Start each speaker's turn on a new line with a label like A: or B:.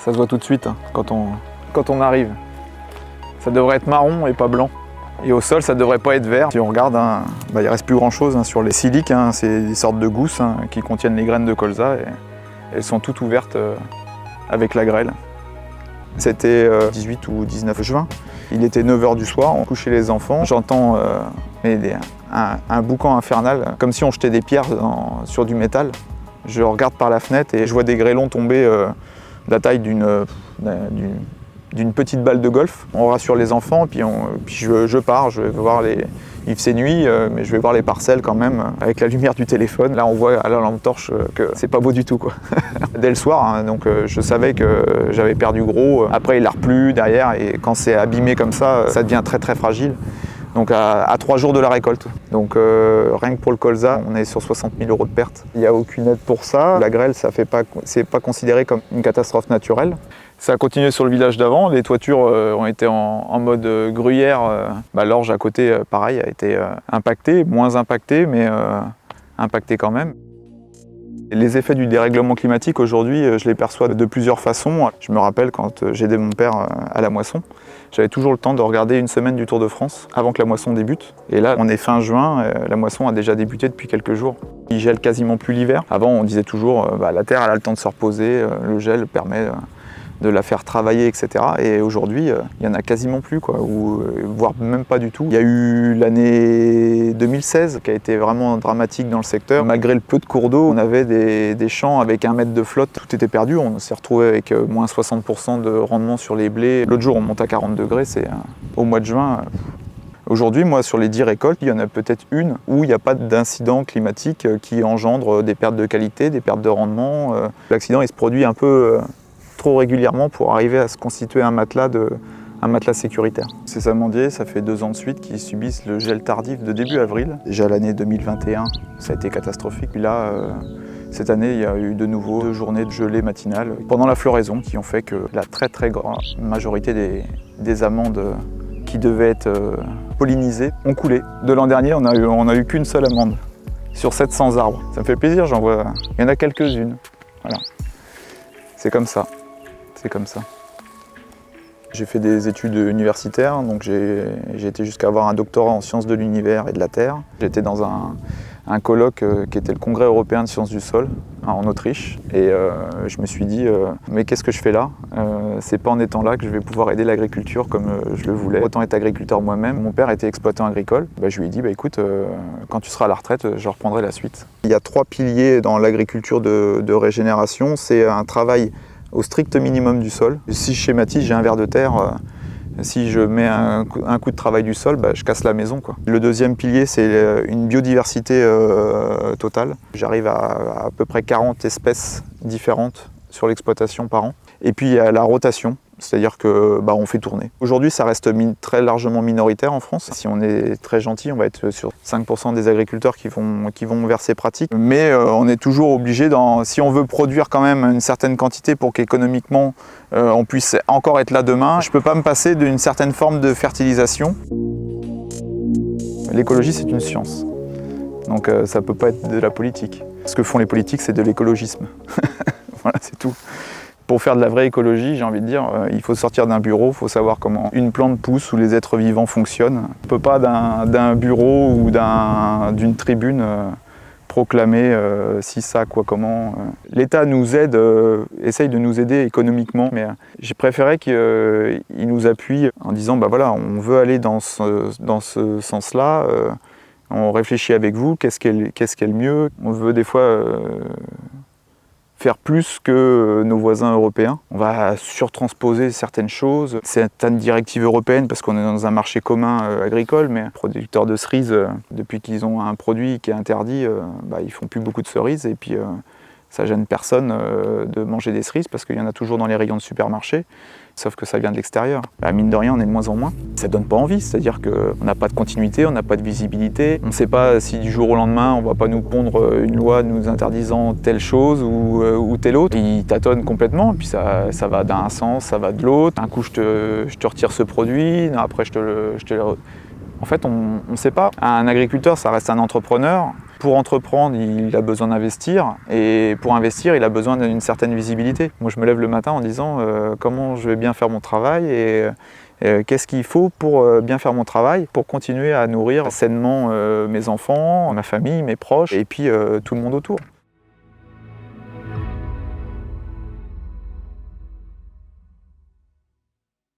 A: Ça se voit tout de suite hein, quand on arrive. Ça devrait être marron et pas blanc. Et au sol, ça devrait pas être vert. Si on regarde, il ne reste plus grand-chose sur les siliques. C'est des sortes de gousses qui contiennent les graines de colza. Et elles sont toutes ouvertes avec la grêle. C'était 18 ou 19 juin. Il était 9 h du soir, on couchait les enfants. J'entends un boucan infernal, comme si on jetait des pierres sur du métal. Je regarde par la fenêtre et je vois des grêlons tomber de la taille d'une petite balle de golf. On rassure les enfants, puis je pars, je vais voir il faisait nuit, mais je vais voir les parcelles quand même, avec la lumière du téléphone. Là, on voit à la lampe torche que c'est pas beau du tout, quoi. Dès le soir, donc je savais que j'avais perdu gros. Après, il a replu derrière, et quand c'est abîmé comme ça devient très très fragile. Donc à 3 jours de la récolte. Donc rien que pour le colza, on est sur 60 000 € de perte. Il n'y a aucune aide pour ça. La grêle, c'est pas considéré comme une catastrophe naturelle. Ça a continué sur le village d'avant. Les toitures ont été en mode gruyère. L'orge à côté, pareil, a été impactée, moins impactée, mais impactée quand même. Les effets du dérèglement climatique, aujourd'hui, je les perçois de plusieurs façons. Je me rappelle quand j'aidais mon père à la moisson, j'avais toujours le temps de regarder une semaine du Tour de France avant que la moisson débute. Et là, on est fin juin, la moisson a déjà débuté depuis quelques jours. Il gèle quasiment plus l'hiver. Avant, on disait toujours la terre elle a le temps de se reposer, le gel permet de la faire travailler, etc. Et aujourd'hui, il n'y en a quasiment plus, voire même pas du tout. Il y a eu l'année 2016 qui a été vraiment dramatique dans le secteur. Malgré le peu de cours d'eau, on avait des champs avec 1 mètre de flotte. Tout était perdu. On s'est retrouvé avec moins 60% de rendement sur les blés. L'autre jour, on monte à 40 degrés, c'est au mois de juin. Aujourd'hui, moi, sur les 10 récoltes, il y en a peut-être une où il n'y a pas d'incident climatique qui engendre des pertes de qualité, des pertes de rendement. L'accident, il se produit un peu trop régulièrement pour arriver à se constituer un matelas sécuritaire. Ces amandiers, ça fait 2 ans de suite qu'ils subissent le gel tardif de début avril. Déjà l'année 2021, ça a été catastrophique. Puis là, cette année, il y a eu de nouveau 2 journées de gelée matinale pendant la floraison qui ont fait que la très très grande majorité des amandes qui devaient être pollinisées ont coulé. De l'an dernier, on a eu qu'une seule amande sur 700 arbres. Ça me fait plaisir, j'en vois. Il y en a quelques-unes. Voilà. C'est comme ça. C'est comme ça. J'ai fait des études universitaires, donc j'ai été jusqu'à avoir un doctorat en sciences de l'univers et de la Terre. J'étais dans un colloque qui était le Congrès européen de sciences du sol en Autriche. Et je me suis dit, mais qu'est-ce que je fais là? C'est pas en étant là que je vais pouvoir aider l'agriculture comme je le voulais. Autant être agriculteur moi-même. Mon père était exploitant agricole. Je lui ai dit, écoute, quand tu seras à la retraite, je reprendrai la suite. Il y a 3 piliers dans l'agriculture de régénération. C'est un travail au strict minimum du sol. Si je schématise, j'ai un ver de terre. Si je mets un coup de travail du sol, je casse la maison, quoi. Le deuxième pilier, c'est une biodiversité totale. J'arrive à peu près 40 espèces différentes sur l'exploitation par an. Et puis il y a la rotation, c'est-à-dire que on fait tourner. Aujourd'hui, ça reste très largement minoritaire en France. Si on est très gentil, on va être sur 5% des agriculteurs qui vont vers ces pratiques. Mais on est toujours obligé, si on veut produire quand même une certaine quantité pour qu'économiquement on puisse encore être là demain, je ne peux pas me passer d'une certaine forme de fertilisation. L'écologie, c'est une science. Donc ça ne peut pas être de la politique. Ce que font les politiques, c'est de l'écologisme. Voilà, c'est tout. Pour faire de la vraie écologie, j'ai envie de dire, il faut sortir d'un bureau, il faut savoir comment une plante pousse ou les êtres vivants fonctionnent. On ne peut pas d'un bureau ou d'une tribune proclamer si ça, quoi, comment. L'État nous aide, essaye de nous aider économiquement, mais j'ai préféré qu'il nous appuie en disant, voilà, on veut aller dans ce sens-là, on réfléchit avec vous, qu'est-ce qui est le mieux. On veut des fois faire plus que nos voisins européens. On va surtransposer certaines choses, certaines directives européennes parce qu'on est dans un marché commun agricole, mais les producteurs de cerises, depuis qu'ils ont un produit qui est interdit, ils font plus beaucoup de cerises et puis ça gêne personne de manger des cerises parce qu'il y en a toujours dans les rayons de supermarché. Sauf que ça vient de l'extérieur. Mine de rien, on est de moins en moins. Ça donne pas envie, c'est-à-dire qu'on n'a pas de continuité, on n'a pas de visibilité. On ne sait pas si du jour au lendemain, on ne va pas nous pondre une loi nous interdisant telle chose ou telle autre. Ils tâtonnent complètement, puis ça va d'un sens, ça va de l'autre. Un coup, je te retire ce produit, après, je te le... En fait, on ne sait pas. Un agriculteur, ça reste un entrepreneur. Pour entreprendre, il a besoin d'investir, et pour investir, il a besoin d'une certaine visibilité. Moi, je me lève le matin en disant comment je vais bien faire mon travail et qu'est-ce qu'il faut pour bien faire mon travail, pour continuer à nourrir sainement mes enfants, ma famille, mes proches et puis tout le monde autour.